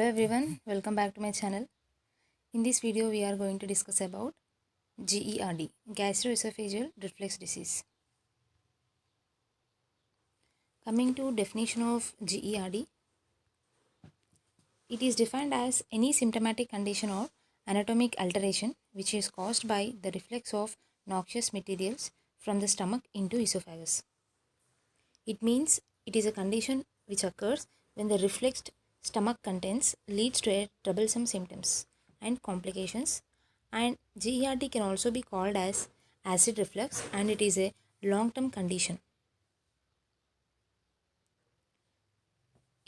Hello everyone, welcome back to my channel. In this video we are going to discuss about GERD, gastroesophageal reflux disease. Coming to definition of GERD, it is defined as any symptomatic condition or anatomic alteration which is caused by the reflux of noxious materials from the stomach into esophagus. It means it is a condition which occurs when the refluxed stomach contents leads to a troublesome symptoms and complications, and GERD can also be called as acid reflux and it is a long-term condition.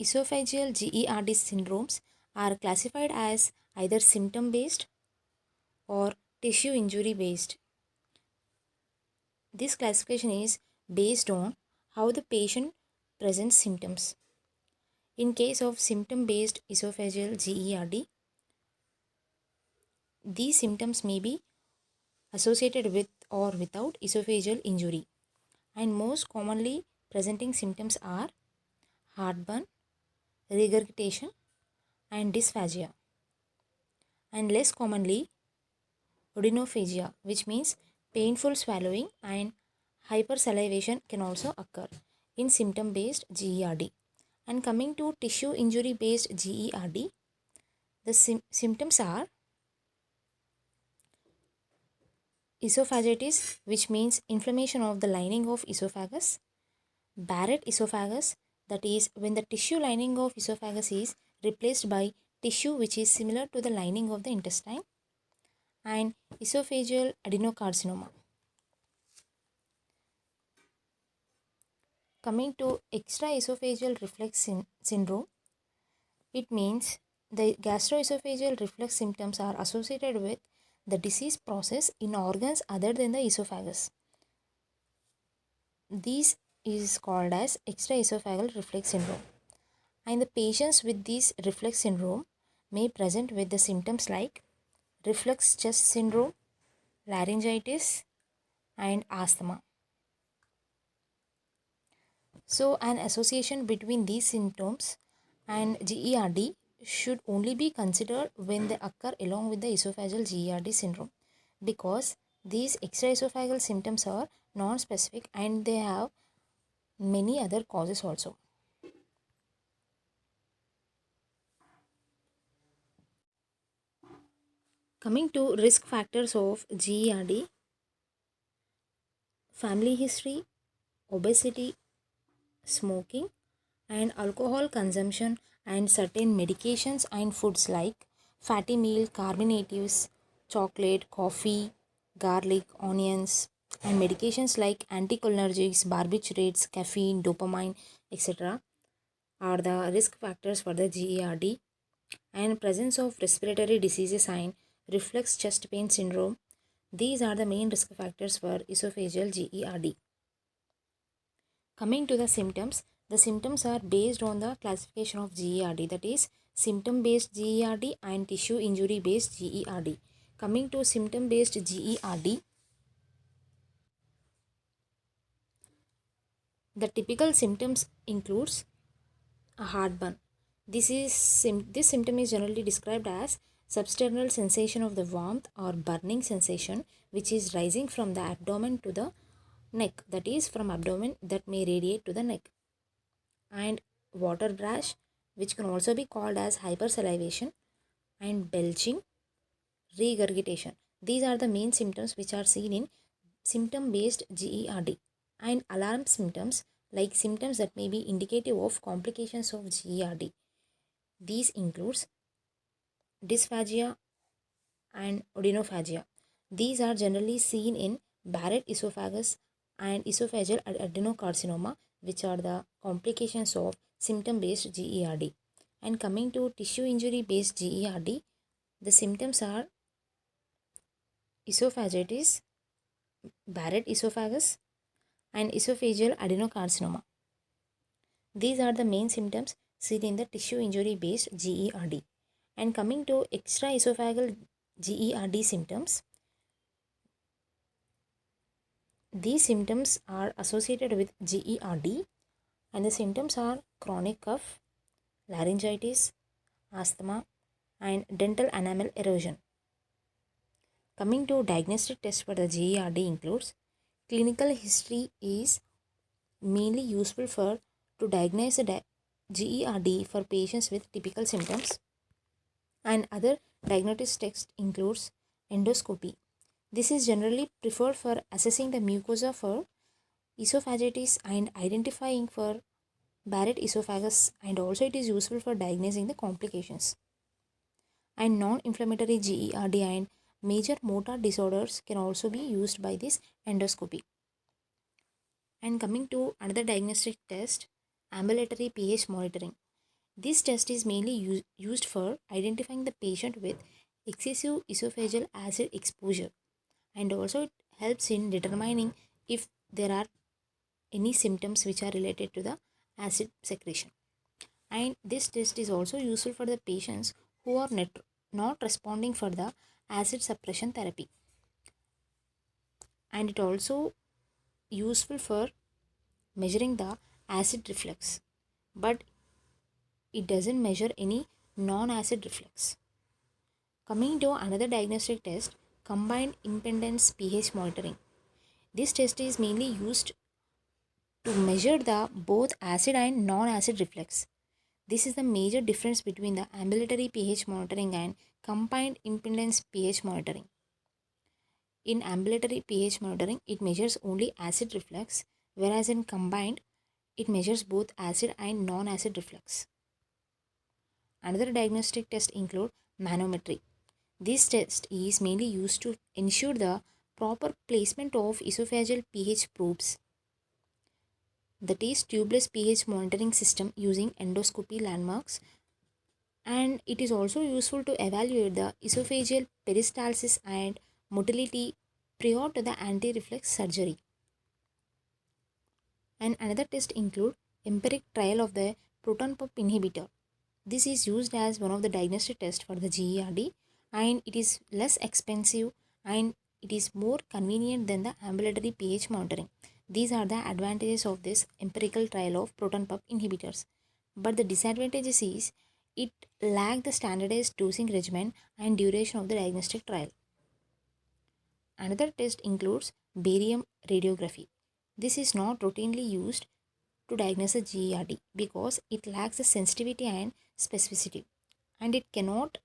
Esophageal GERD syndromes are classified as either symptom based or tissue injury based. This classification is based on how the patient presents symptoms. In case of symptom-based esophageal GERD, these symptoms may be associated with or without esophageal injury, and most commonly presenting symptoms are heartburn, regurgitation, and dysphagia, and less commonly odynophagia, which means painful swallowing, and hypersalivation can also occur in symptom-based GERD. And coming to tissue injury based GERD, the symptoms are esophagitis, which means inflammation of the lining of esophagus, Barrett esophagus, that is when the tissue lining of esophagus is replaced by tissue which is similar to the lining of the intestine, and esophageal adenocarcinoma. Coming to extraesophageal reflux syndrome, it means the gastroesophageal reflux symptoms are associated with the disease process in organs other than the esophagus. This is called as extraesophageal reflux syndrome. And the patients with this reflux syndrome may present with the symptoms like reflux chest syndrome, laryngitis, and asthma. So, an association between these symptoms and GERD should only be considered when they occur along with the esophageal GERD syndrome, because these extraesophageal symptoms are non-specific and they have many other causes also. Coming to risk factors of GERD, family history, obesity, smoking, and alcohol consumption, and certain medications and foods like fatty meal, carbonatives, chocolate, coffee, garlic, onions, and medications like anticholinergics, barbiturates, caffeine, dopamine, etc. are the risk factors for the GERD. And presence of respiratory diseases and reflux chest pain syndrome, these are the main risk factors for esophageal GERD. Coming to the symptoms are based on the classification of GERD, that is symptom based GERD and tissue injury based GERD. Coming to symptom based GERD, the typical symptoms includes a heartburn. This symptom is generally described as substernal sensation of the warmth or burning sensation which is rising from the abdomen to the neck, that is from abdomen that may radiate to the neck, and water brash, which can also be called as hypersalivation, and belching, regurgitation. These are the main symptoms which are seen in symptom based GERD. And alarm symptoms, like symptoms that may be indicative of complications of GERD. These includes dysphagia and odynophagia. These are generally seen in Barrett esophagus and esophageal adenocarcinoma, which are the complications of symptom-based GERD. And coming to tissue injury-based GERD, the symptoms are esophagitis, Barrett esophagus, and esophageal adenocarcinoma. These are the main symptoms seen in the tissue injury-based GERD. And coming to extraesophageal GERD symptoms, these symptoms are associated with GERD, and the symptoms are chronic cough, laryngitis, asthma, and dental enamel erosion. Coming to diagnostic test for the GERD includes clinical history is mainly useful for to diagnose the GERD for patients with typical symptoms, and other diagnostic tests includes endoscopy. This is generally preferred for assessing the mucosa for esophagitis and identifying for Barrett esophagus, and also it is useful for diagnosing the complications. And non-inflammatory GERD and major motor disorders can also be used by this endoscopy. And coming to another diagnostic test, ambulatory pH monitoring. This test is mainly used for identifying the patient with excessive esophageal acid exposure, and also it helps in determining if there are any symptoms which are related to the acid secretion. And this test is also useful for the patients who are not responding for the acid suppression therapy, and it also useful for measuring the acid reflux, but it doesn't measure any non-acid reflux. Coming to another diagnostic test, combined impedance pH monitoring. This test is mainly used to measure the both acid and non-acid reflux. This is the major difference between the ambulatory pH monitoring and combined impedance pH monitoring. In ambulatory pH monitoring, it measures only acid reflux, whereas in combined, it measures both acid and non-acid reflux. Another diagnostic test include manometry. This test is mainly used to ensure the proper placement of esophageal pH probes, that is tubeless pH monitoring system using endoscopy landmarks, and it is also useful to evaluate the esophageal peristalsis and motility prior to the anti-reflux surgery. And another test include empiric trial of the proton pump inhibitor. This is used as one of the diagnostic tests for the GERD, and it is less expensive and it is more convenient than the ambulatory pH monitoring. These are the advantages of this empirical trial of proton pump inhibitors. But the disadvantages is it lacks the standardized dosing regimen and duration of the diagnostic trial. Another test includes barium radiography. This is not routinely used to diagnose a GERD because it lacks the sensitivity and specificity, and it cannot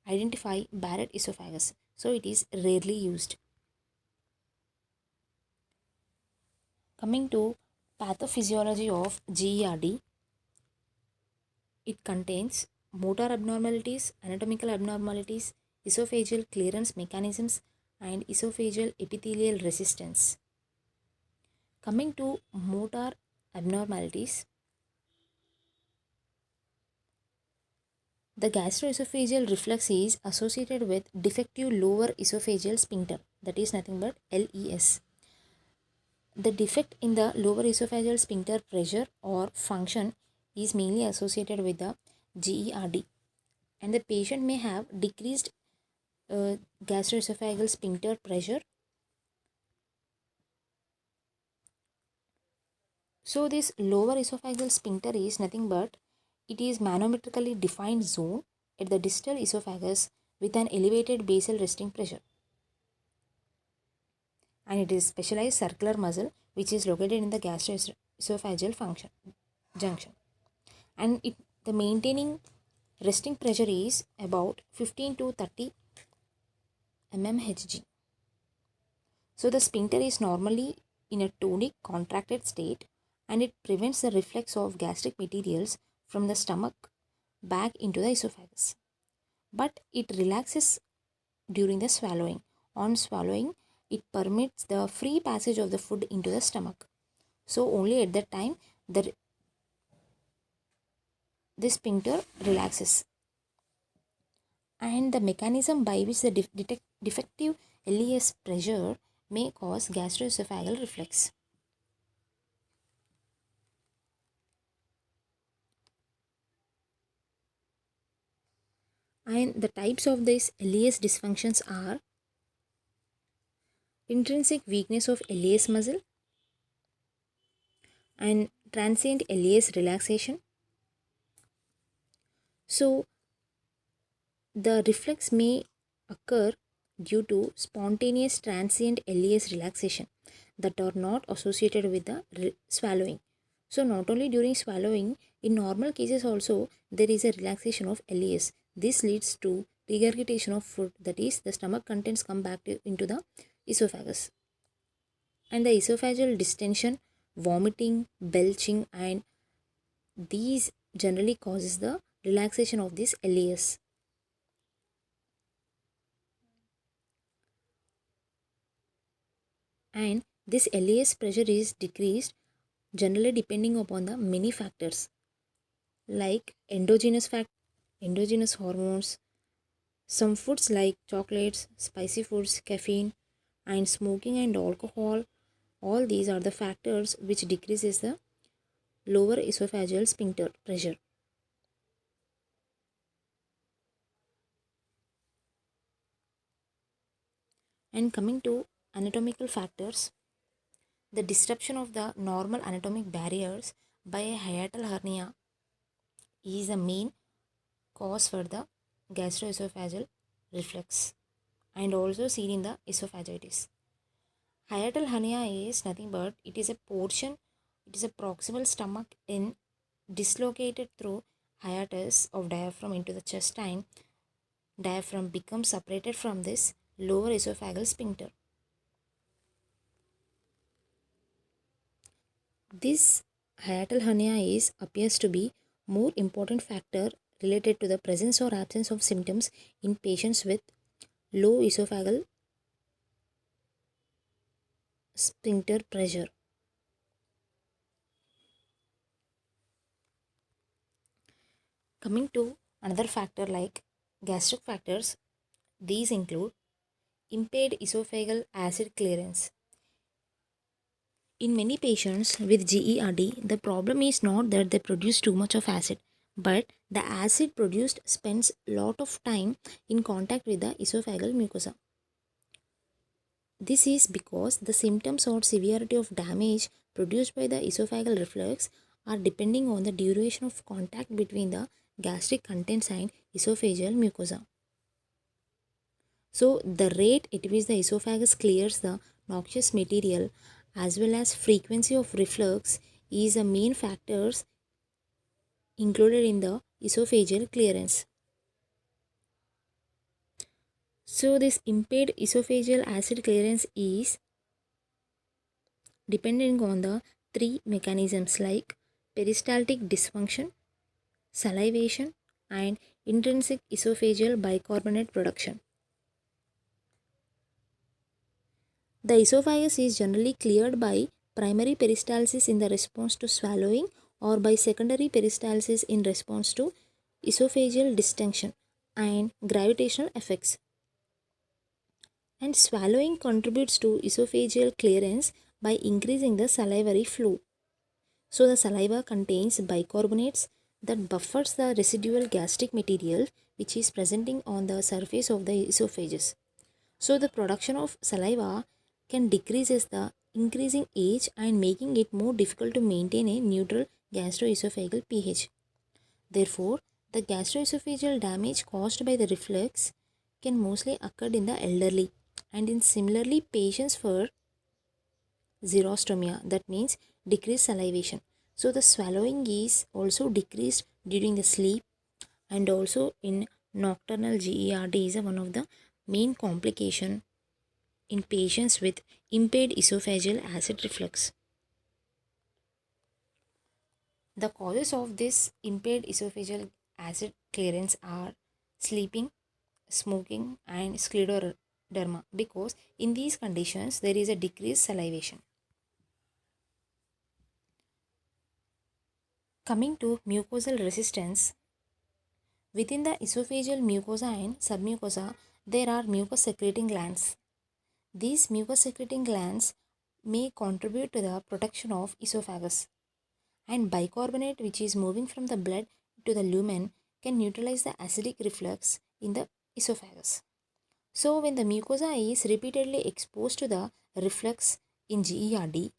identify Barrett esophagus, so it is rarely used. Coming to pathophysiology of GERD, it contains motor abnormalities, anatomical abnormalities, esophageal clearance mechanisms, and esophageal epithelial resistance. Coming to motor abnormalities, the gastroesophageal reflux is associated with defective lower esophageal sphincter, that is nothing but LES. The defect in the lower esophageal sphincter pressure or function is mainly associated with the GERD, and the patient may have decreased gastroesophageal sphincter pressure. So this lower esophageal sphincter is nothing but it is manometrically defined zone at the distal esophagus with an elevated basal resting pressure, and it is specialized circular muscle which is located in the gastroesophageal function junction, and the maintaining resting pressure is about 15 to 30 mmHg. So the sphincter is normally in a tonic contracted state, and it prevents the reflux of gastric materials from the stomach back into the esophagus, but it relaxes during the swallowing. On swallowing, it permits the free passage of the food into the stomach. So only at that time the sphincter relaxes. And the mechanism by which the defective LES pressure may cause gastroesophageal reflux. And the types of these LES dysfunctions are intrinsic weakness of LES muscle and transient LES relaxation. So The reflex may occur due to spontaneous transient LES relaxation that are not associated with the swallowing. So, not only during swallowing, in normal cases also there is a relaxation of LES. This leads to regurgitation of food, that is, the stomach contents come back into the esophagus. And the esophageal distension, vomiting, belching, and these generally causes the relaxation of this LES. And this LES pressure is decreased generally depending upon the many factors like endogenous hormones, some foods like chocolates, spicy foods, caffeine, and smoking and alcohol. All these are the factors which decreases the lower esophageal sphincter pressure. And coming to anatomical factors, the disruption of the normal anatomic barriers by a hiatal hernia is the main cause for the gastroesophageal reflux and also seen in the esophagitis. Hiatal hernia is nothing but it is a proximal stomach in dislocated through hiatus of diaphragm into the chest, and diaphragm becomes separated from this lower esophageal sphincter. This hiatal hernia appears to be more important factor related to the presence or absence of symptoms in patients with low esophageal sphincter pressure. Coming to another factor like gastric factors, these include impaired esophageal acid clearance. In many patients with GERD, the problem is not that they produce too much of acid, but the acid produced spends lot of time in contact with the esophageal mucosa. This is because the symptoms or severity of damage produced by the esophageal reflux are depending on the duration of contact between the gastric contents and esophageal mucosa. So, the rate at which the esophagus clears the noxious material as well as frequency of reflux is the main factors included in the esophageal clearance. So, this impaired esophageal acid clearance is depending on the three mechanisms like peristaltic dysfunction, salivation, and intrinsic esophageal bicarbonate production. The esophagus is generally cleared by primary peristalsis in the response to swallowing or by secondary peristalsis in response to esophageal distension and gravitational effects. And swallowing contributes to esophageal clearance by increasing the salivary flow. So the saliva contains bicarbonates that buffers the residual gastric material which is presenting on the surface of the esophagus. So the production of saliva can decrease as the increasing age and making it more difficult to maintain a neutral gastroesophageal pH. Therefore, the gastroesophageal damage caused by the reflux can mostly occur in the elderly and in similarly patients for xerostomia, that means decreased salivation. So the swallowing is also decreased during the sleep, and also in nocturnal GERD is one of the main complication in patients with impaired esophageal acid reflux. The causes of this impaired esophageal acid clearance are sleeping, smoking, and scleroderma, because in these conditions there is a decreased salivation. Coming to mucosal resistance, within the esophageal mucosa and submucosa, there are mucus secreting glands. These mucus secreting glands may contribute to the protection of esophagus, and bicarbonate, which is moving from the blood to the lumen, can neutralize the acidic reflux in the esophagus. So, when the mucosa is repeatedly exposed to the reflux in GERD,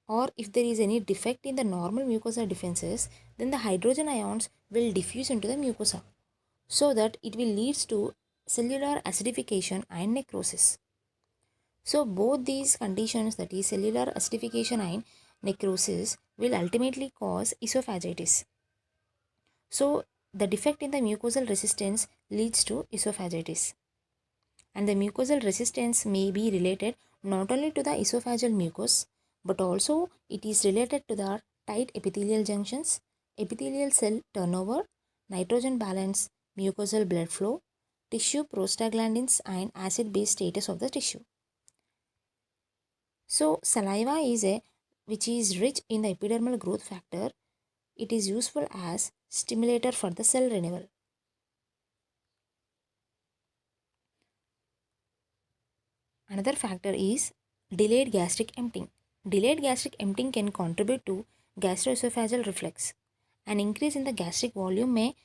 or if there is any defect in the normal mucosa defenses, then the hydrogen ions will diffuse into the mucosa. so that it will leads to cellular acidification and necrosis. So both these conditions, that is cellular acidification and necrosis, will ultimately cause esophagitis. So the defect in the mucosal resistance leads to esophagitis. And the mucosal resistance may be related not only to the esophageal mucus, but also it is related to the tight epithelial junctions, epithelial cell turnover, nitrogen balance, mucosal blood flow, tissue prostaglandins and acid-base status of the tissue. So saliva is a which is rich in the epidermal growth factor. It is useful as stimulator for the cell renewal. Another factor is delayed gastric emptying. Delayed gastric emptying can contribute to gastroesophageal reflux. An increase in the gastric volume may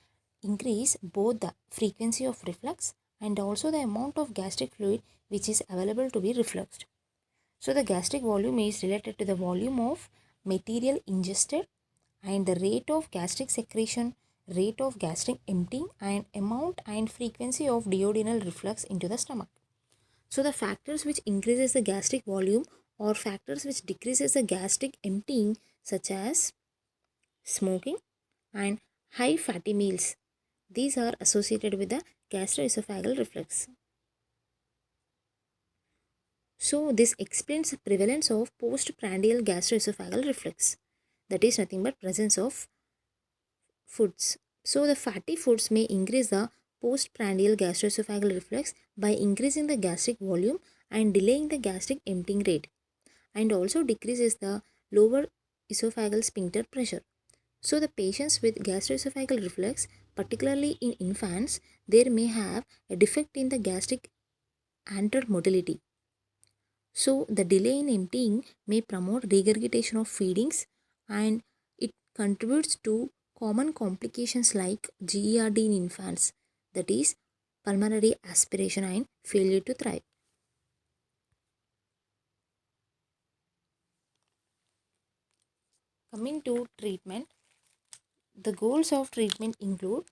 increase both the frequency of reflux and also the amount of gastric fluid which is available to be refluxed. So the gastric volume is related to the volume of material ingested and the rate of gastric secretion, rate of gastric emptying and amount and frequency of duodenal reflux into the stomach. So the factors which increases the gastric volume or factors which decreases the gastric emptying, such as smoking and high fatty meals, these are associated with the gastroesophageal reflux. So this explains the prevalence of postprandial gastroesophageal reflux, that is nothing but presence of foods. So the fatty foods may increase the postprandial gastroesophageal reflux by increasing the gastric volume and delaying the gastric emptying rate, and also decreases the lower esophageal sphincter pressure. So the patients with gastroesophageal reflux, particularly in infants, there may have a defect in the gastric antral motility. So the delay in emptying may promote regurgitation of feedings, and it contributes to common complications like GERD in infants, that is pulmonary aspiration and failure to thrive. Coming to treatment, the goals of treatment include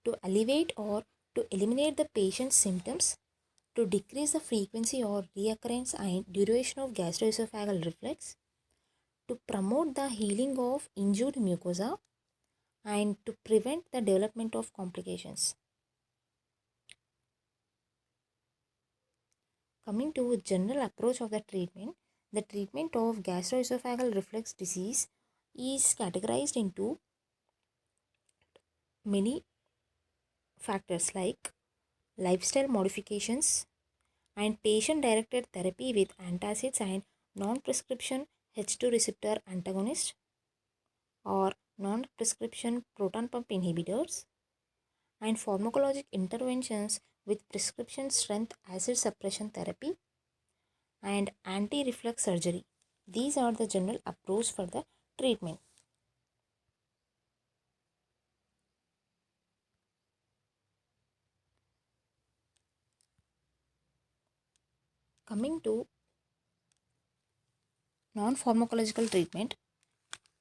to alleviate or to eliminate the patient's symptoms, to decrease the frequency or reoccurrence and duration of gastroesophageal reflux, to promote the healing of injured mucosa, and to prevent the development of complications. Coming to general approach of the treatment of gastroesophageal reflux disease is categorized into many factors like lifestyle modifications and patient directed therapy with antacids and non-prescription H2 receptor antagonists or non-prescription proton pump inhibitors, and pharmacologic interventions with prescription strength acid suppression therapy and anti-reflux surgery. These are the general approach for the treatment. Coming to non-pharmacological treatment,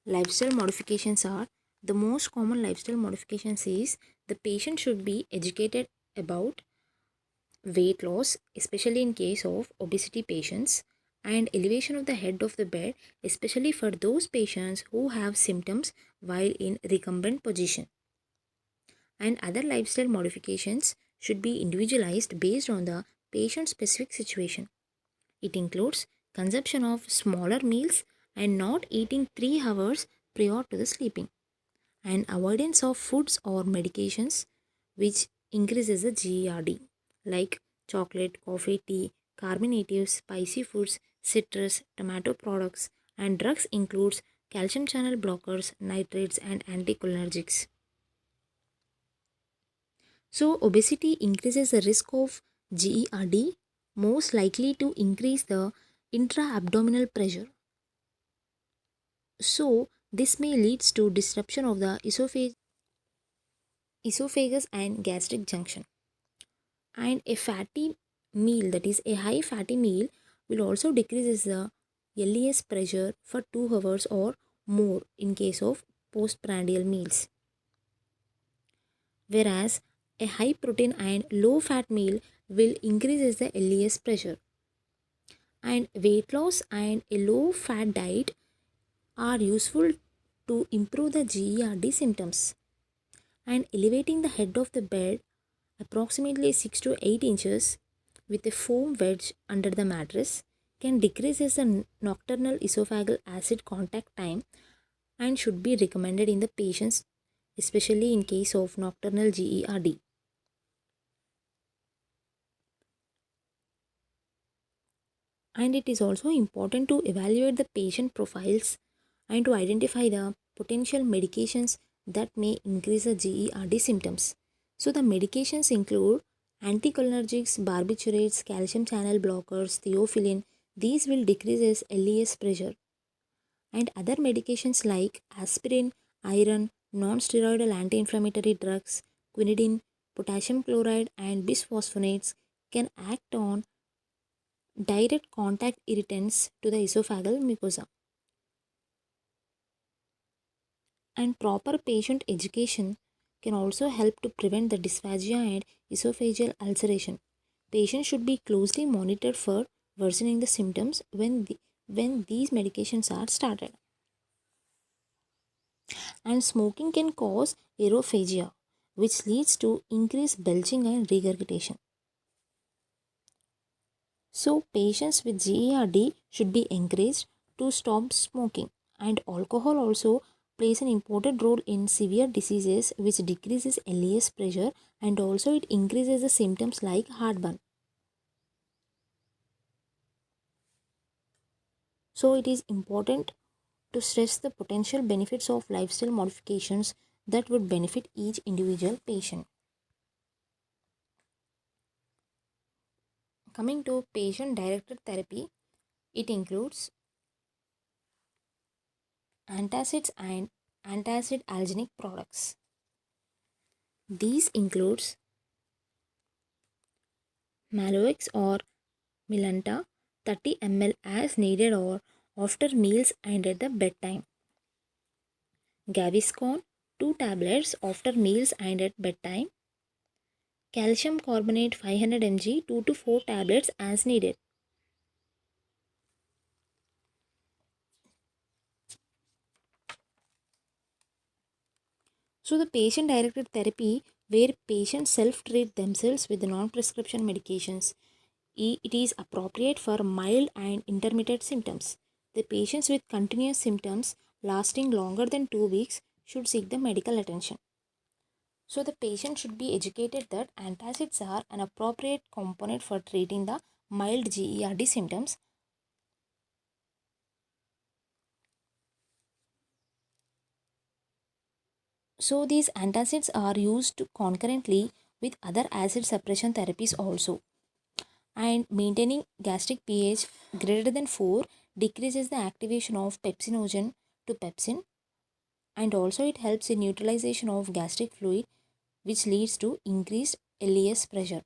lifestyle modifications are the most common lifestyle modifications is the patient should be educated about weight loss, especially in case of obesity patients, and elevation of the head of the bed, especially for those patients who have symptoms while in recumbent position. And other lifestyle modifications should be individualized based on the patient specific situation. It includes consumption of smaller meals and not eating 3 hours prior to the sleeping, and avoidance of foods or medications which increases the GERD, like chocolate, coffee, tea, carbonated, spicy foods, citrus, tomato products, and drugs includes calcium channel blockers, nitrates, and anticholinergics. So obesity increases the risk of GERD, most likely to increase the intra-abdominal pressure. So this may leads to disruption of the esophagus and gastric junction. And a fatty meal, that is a high fatty meal, will also decreases the LES pressure for 2 hours or more in case of postprandial meals. Whereas A high protein and low fat meal will increase the LES pressure. And weight loss and a low fat diet are useful to improve the GERD symptoms. And elevating the head of the bed approximately 6 to 8 inches with a foam wedge under the mattress can decrease the nocturnal esophageal acid contact time and should be recommended in the patients, especially in case of nocturnal GERD. And it is also important to evaluate the patient profiles and to identify the potential medications that may increase the GERD symptoms. So the medications include anticholinergics, barbiturates, calcium channel blockers, theophylline. These will decrease LES pressure. And other medications like aspirin, iron, non-steroidal anti-inflammatory drugs, quinidine, potassium chloride, and bisphosphonates can act on direct contact irritants to the esophageal mucosa. And proper patient education can also help to prevent the dysphagia and esophageal ulceration. Patients should be closely monitored for worsening the symptoms when these medications are started. And smoking can cause aerophagia, which leads to increased belching and regurgitation. So, patients with GERD should be encouraged to stop smoking. And alcohol also plays an important role in severe diseases, which decreases LES pressure and also it increases the symptoms like heartburn. So, it is important to stress the potential benefits of lifestyle modifications that would benefit each individual patient. Coming to patient directed therapy, it includes antacids and antacid alginic products. These includes Malox or Milanta 30 ml as needed or after meals and at the bedtime. Gaviscon 2 tablets after meals and at bedtime. Calcium carbonate 500 mg 2 to 4 tablets as needed. So the patient directed therapy where patients self-treat themselves with non-prescription medications. It is appropriate for mild and intermittent symptoms. The patients with continuous symptoms lasting longer than 2 weeks should seek the medical attention. So the patient should be educated that antacids are an appropriate component for treating the mild GERD symptoms. So these antacids are used concurrently with other acid suppression therapies also. And maintaining gastric pH greater than 4 decreases the activation of pepsinogen to pepsin, and also it helps in neutralization of gastric fluid, which leads to increased LES pressure.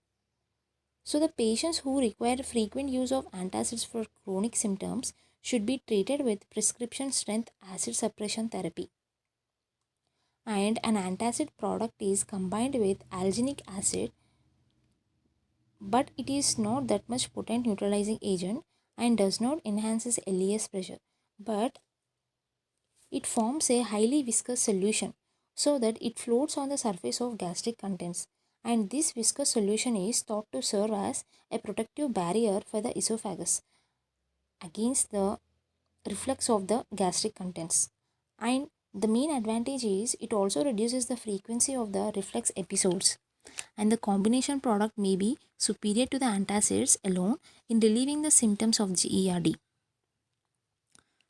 So the patients who require frequent use of antacids for chronic symptoms should be treated with prescription strength acid suppression therapy. And an antacid product is combined with alginic acid, but it is not that much potent neutralizing agent and does not enhances LES pressure, but it forms a highly viscous solution so that it floats on the surface of gastric contents, and this viscous solution is thought to serve as a protective barrier for the esophagus against the reflux of the gastric contents. And the main advantage is it also reduces the frequency of the reflux episodes, and the combination product may be superior to the antacids alone in relieving the symptoms of GERD.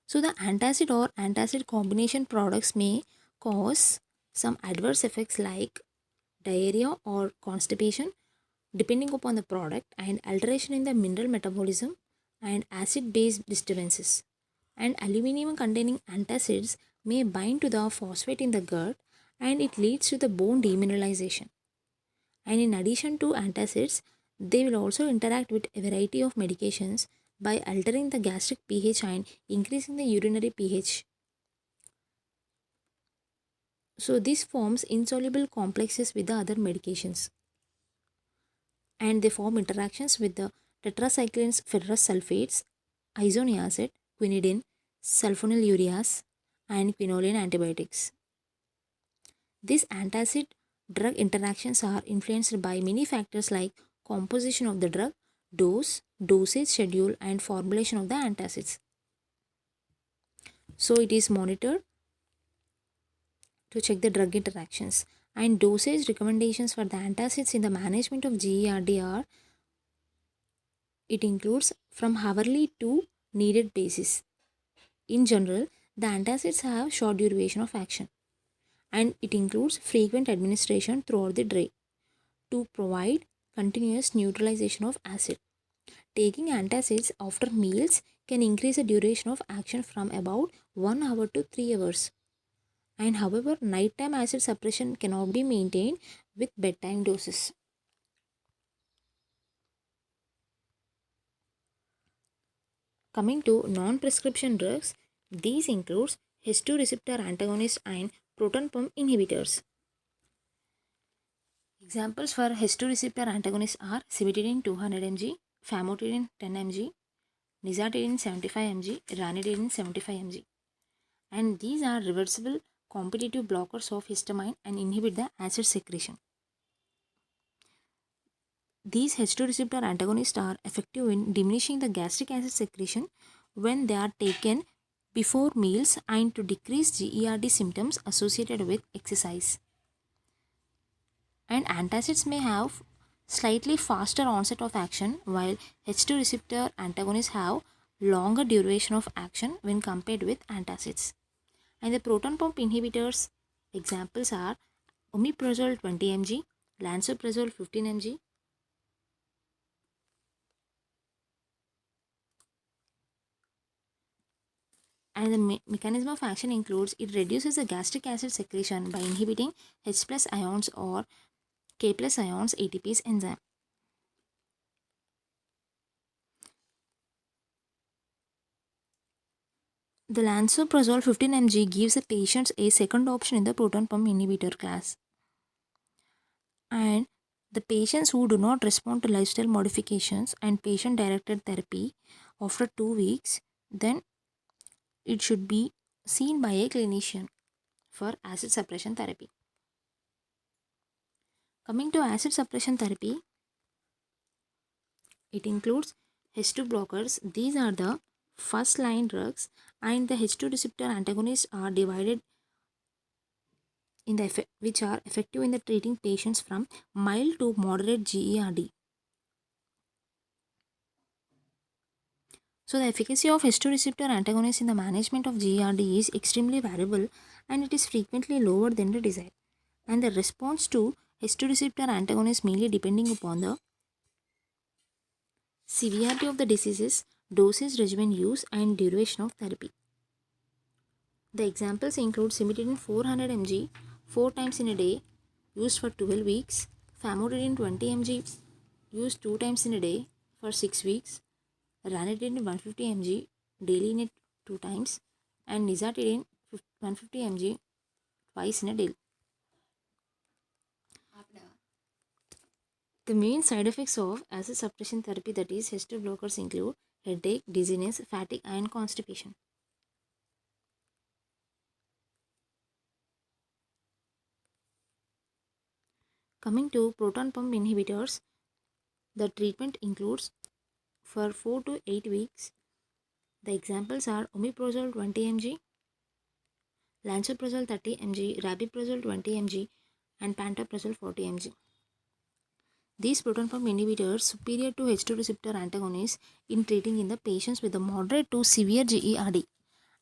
So the antacid or antacid combination products may cause some adverse effects like diarrhea or constipation depending upon the product, and alteration in the mineral metabolism and acid base disturbances. And aluminum containing antacids may bind to the phosphate in the gut and it leads to the bone demineralization. And in addition to antacids, they will also interact with a variety of medications by altering the gastric pH and increasing the urinary pH. So this forms insoluble complexes with the other medications, and they form interactions with the tetracyclines ferrous sulfates, isoniazid, quinidine, sulfonylureas, and quinoline antibiotics. These antacid drug interactions are influenced by many factors like composition of the drug, dose, dosage schedule, and formulation of the antacids. So it is monitored to check the drug interactions, and dosage recommendations for the antacids in the management of GERD are, it includes from hourly to needed basis. In general, the antacids have short duration of action, and it includes frequent administration throughout the day to provide continuous neutralization of acid. Taking antacids after meals can increase the duration of action from about 1 hour to 3 hours. And however, nighttime acid suppression cannot be maintained with bedtime doses. Coming to non-prescription drugs, these includes H2 receptor antagonists and proton pump inhibitors. Examples for H2 receptor antagonists are cimetidine 200 mg, famotidine 10 mg, nizatidine 75 mg, ranitidine 75 mg. And these are reversible competitive blockers of histamine and inhibit the acid secretion. These H2 receptor antagonists are effective in diminishing the gastric acid secretion when they are taken before meals and to decrease GERD symptoms associated with exercise. And antacids may have slightly faster onset of action, while H2 receptor antagonists have longer duration of action when compared with antacids. And the proton pump inhibitors examples are omeprazole 20 mg, lansoprazole 15 mg, and the mechanism of action includes it reduces the gastric acid secretion by inhibiting H plus ions or K plus ions ATPase enzyme. The lansoprazole 15 mg gives the patients a second option in the proton pump inhibitor class. And the patients who do not respond to lifestyle modifications and patient directed therapy after 2 weeks, then it should be seen by a clinician for acid suppression therapy. Coming to acid suppression therapy, it includes H2 blockers. These are the first line drugs, and the H2 receptor antagonists are divided in the which are effective in the treating patients from mild to moderate GERD. So the efficacy of H2 receptor antagonists in the management of GERD is extremely variable, and it is frequently lower than the desired. And the response to H2 receptor antagonists mainly depending upon the severity of the diseases, dosage regimen use, and duration of therapy. The examples include cimetidine 400 mg 4 times in a day used for 12 weeks, famotidine 20 mg used 2 times in a day for 6 weeks, ranitidine 150 mg daily in 2 times, and nizatidine 150 mg twice in a day. The main side effects of acid suppression therapy, that is H2 blockers, include headache, dizziness, fatigue, and constipation. Coming to proton pump inhibitors, the treatment includes for 4 to 8 weeks. The examples are omeprazole 20 mg, lansoprazole 30 mg, rabiprazole 20 mg, and pantoprazole 40 mg. These proton pump inhibitors superior to H2 receptor antagonists in treating in the patients with a moderate to severe GERD.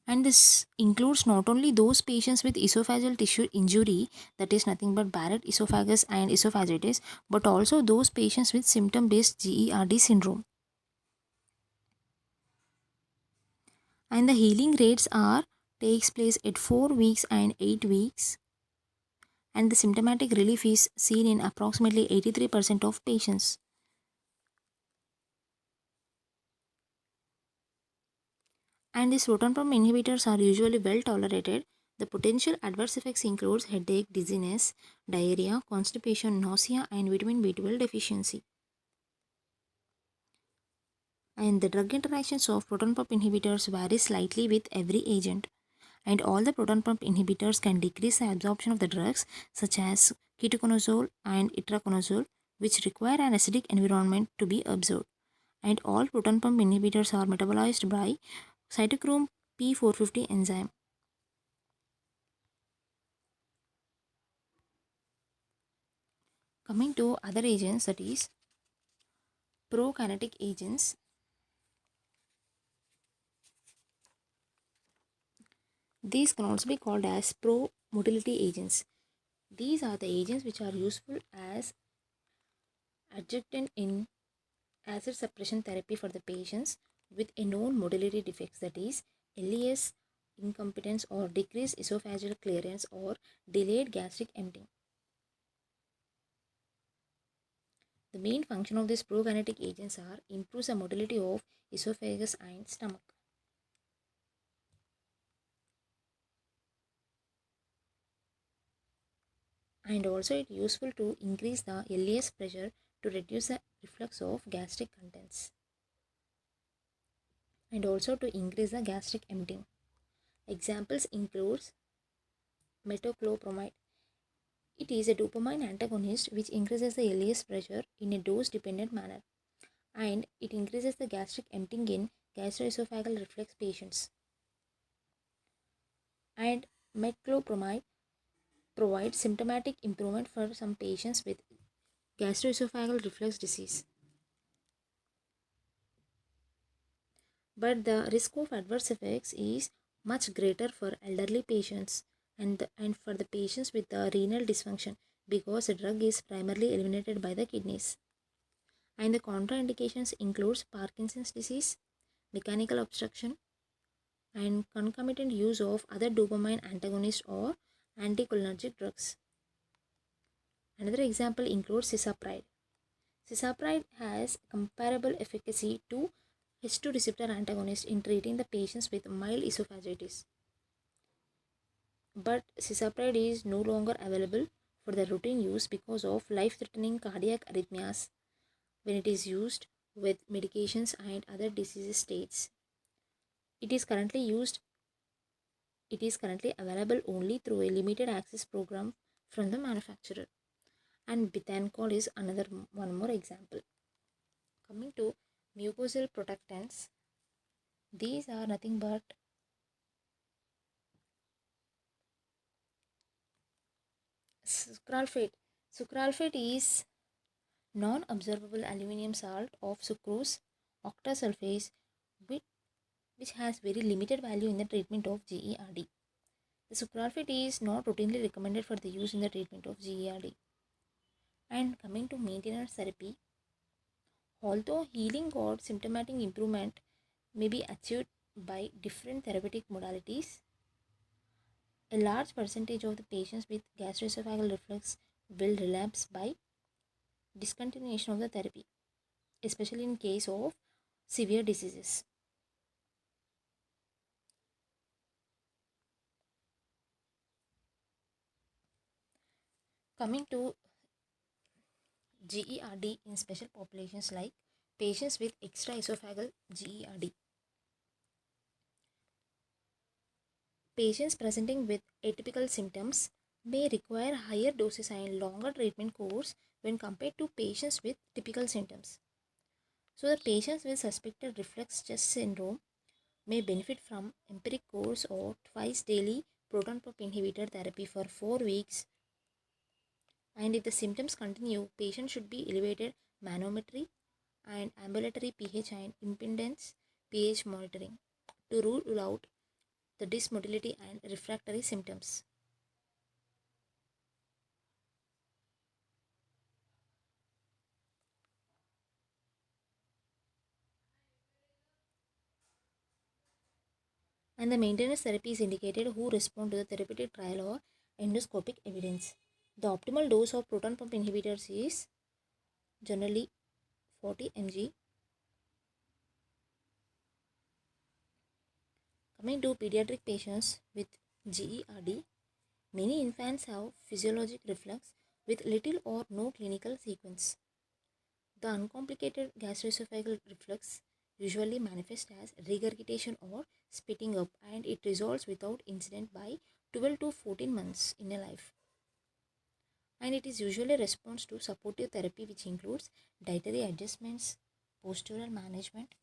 And this includes not only those patients with esophageal tissue injury, that is nothing but Barrett esophagus and esophagitis, but also those patients with symptom-based GERD syndrome. And the healing rates takes place at 4 weeks and 8 weeks, and the symptomatic relief is seen in approximately 83% of patients. And these proton pump inhibitors are usually well tolerated The potential adverse effects includes headache, dizziness, diarrhea, constipation, nausea, and vitamin B12 deficiency. And the drug interactions of proton pump inhibitors vary slightly with every agent. And all the proton pump inhibitors can decrease the absorption of the drugs such as ketoconazole and itraconazole, which require an acidic environment to be absorbed. And all proton pump inhibitors are metabolized by cytochrome P450 enzyme. Coming to other agents, that is prokinetic agents. These can also be called as pro-motility agents. These are the agents which are useful as adjunct in acid suppression therapy for the patients with a known motility defects, that is LES incompetence or decreased esophageal clearance or delayed gastric emptying. The main function of these prokinetic agents are improves the motility of esophagus and stomach. And also it is useful to increase the LES pressure to reduce the reflux of gastric contents and also to increase the gastric emptying. Examples includes metoclopramide. It is a dopamine antagonist which increases the LES pressure in a dose dependent manner, and it increases the gastric emptying in gastroesophageal reflux patients. And metoclopramide provides symptomatic improvement for some patients with gastroesophageal reflux disease. But the risk of adverse effects is much greater for elderly patients and for the patients with the renal dysfunction, because the drug is primarily eliminated by the kidneys. And the contraindications includes Parkinson's disease, mechanical obstruction, and concomitant use of other dopamine antagonists or anticholinergic drugs. Another example includes cisapride. Cisapride has comparable efficacy to H2 receptor antagonist in treating the patients with mild esophagitis. But cisapride is no longer available for the routine use because of life-threatening cardiac arrhythmias when it is used with medications and other disease states. It is currently available only through a limited access program from the manufacturer. And Bethanchol is another one more example. Coming to mucosal protectants, these are nothing but sucralfate. Sucralfate is non-absorbable aluminum salt of sucrose octasulfase, which has very limited value in the treatment of GERD. The sucralfate is not routinely recommended for the use in the treatment of GERD. And coming to maintenance therapy, although healing or symptomatic improvement may be achieved by different therapeutic modalities, a large percentage of the patients with gastroesophageal reflux will relapse by discontinuation of the therapy, especially in case of severe diseases. Coming to GERD in special populations like patients with extraesophageal GERD. Patients presenting with atypical symptoms may require higher doses and longer treatment course when compared to patients with typical symptoms. So the patients with suspected reflux chest syndrome may benefit from empiric course or twice daily proton pump inhibitor therapy for 4 weeks. And if the symptoms continue, patients should be elevated manometry and ambulatory pH and impedance pH monitoring to rule out the dysmotility and refractory symptoms. And the maintenance therapy is indicated who respond to the therapeutic trial or endoscopic evidence. The optimal dose of proton pump inhibitors is generally 40 mg. Coming to pediatric patients with GERD. Many infants have physiologic reflux with little or no clinical sequence. The uncomplicated gastroesophageal reflux usually manifests as regurgitation or spitting up, and it resolves without incident by 12 to 14 months in a life. And it is usually a response to supportive therapy, which includes dietary adjustments, postural management,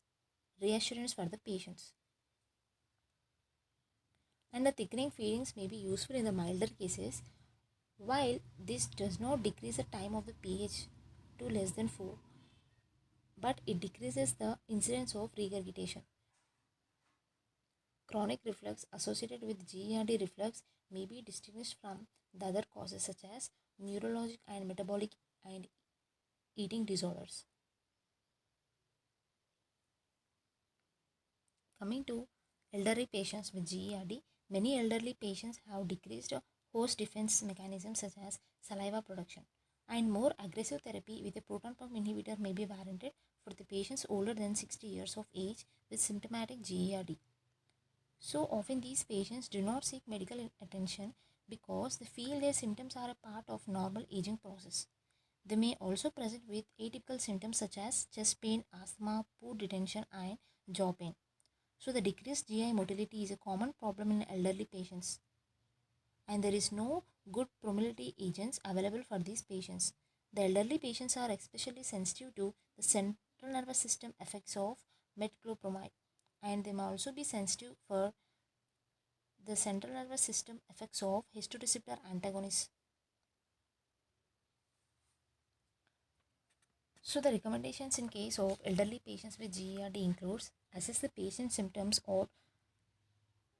reassurance for the patients. And the thickening feedings may be useful in the milder cases, while this does not decrease the time of the pH to less than 4, but it decreases the incidence of regurgitation. Chronic reflux associated with GERD reflux may be distinguished from the other causes such as neurologic and metabolic and eating disorders. Coming to elderly patients with GERD, many elderly patients have decreased host defense mechanisms such as saliva production, and more aggressive therapy with a proton pump inhibitor may be warranted for the patients older than 60 years of age with symptomatic GERD. So often these patients do not seek medical attention because they feel their symptoms are a part of normal aging process. They may also present with atypical symptoms such as chest pain, asthma, poor detention, and jaw pain. So the decreased GI motility is a common problem in elderly patients, and there is no good promulgating agents available for these patients. The elderly patients are especially sensitive to the central nervous system effects of metoclopramide, and they may also be sensitive for the central nervous system effects of historeceptor antagonists. So the recommendations in case of elderly patients with GERD includes assess the patient's symptoms or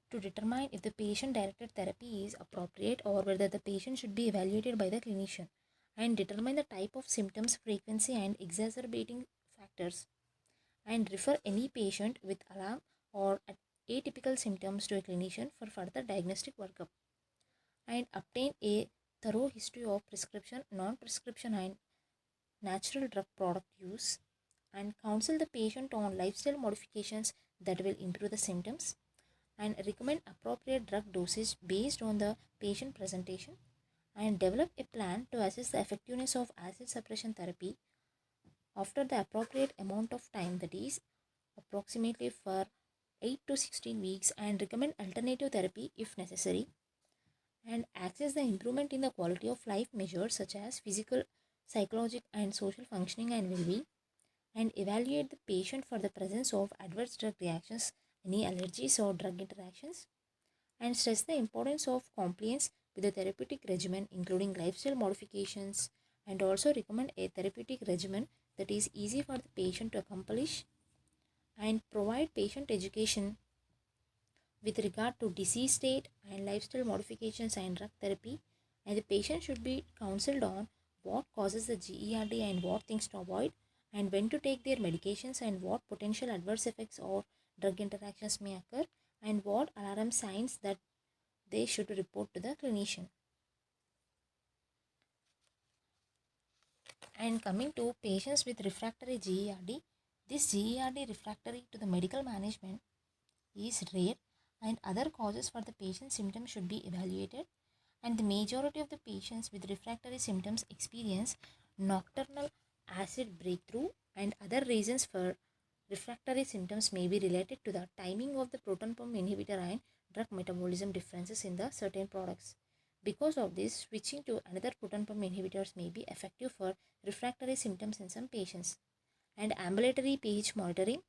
to determine if the patient-directed therapy is appropriate or whether the patient should be evaluated by the clinician, and determine the type of symptoms, frequency, and exacerbating factors, and refer any patient with alarm or atypical symptoms to a clinician for further diagnostic workup, and obtain a thorough history of prescription, non-prescription, and natural drug product use, and counsel the patient on lifestyle modifications that will improve the symptoms, and recommend appropriate drug dosage based on the patient presentation, and develop a plan to assess the effectiveness of acid suppression therapy after the appropriate amount of time, that is approximately for 8 to 16 weeks, and recommend alternative therapy if necessary, and access the improvement in the quality of life measures such as physical, psychological, and social functioning and well-being, and evaluate the patient for the presence of adverse drug reactions, any allergies or drug interactions, and stress the importance of compliance with the therapeutic regimen including lifestyle modifications, and also recommend a therapeutic regimen that is easy for the patient to accomplish, and provide patient education with regard to disease state and lifestyle modifications and drug therapy, and the patient should be counseled on what causes the GERD and what things to avoid, and when to take their medications, and what potential adverse effects or drug interactions may occur, and what alarm signs that they should report to the clinician. And coming to patients with refractory GERD, this GERD refractory to the medical management is rare, and other causes for the patient's symptoms should be evaluated, and the majority of the patients with refractory symptoms experience nocturnal acid breakthrough, and other reasons for refractory symptoms may be related to the timing of the proton pump inhibitor and drug metabolism differences in the certain products. Because of this, switching to another proton pump inhibitors may be effective for refractory symptoms in some patients, and ambulatory pH monitoring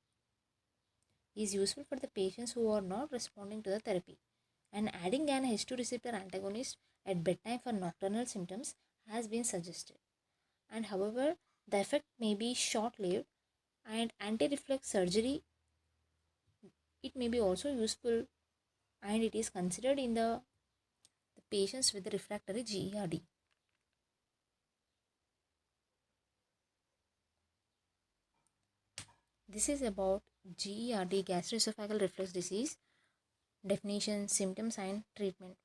is useful for the patients who are not responding to the therapy, and adding an H2 receptor antagonist at bedtime for nocturnal symptoms has been suggested. And however, the effect may be short-lived, and anti-reflux surgery, it may be also useful, and it is considered in the patients with the refractory GERD. This is about GERD, gastroesophageal reflux disease, definition, symptoms, and treatment.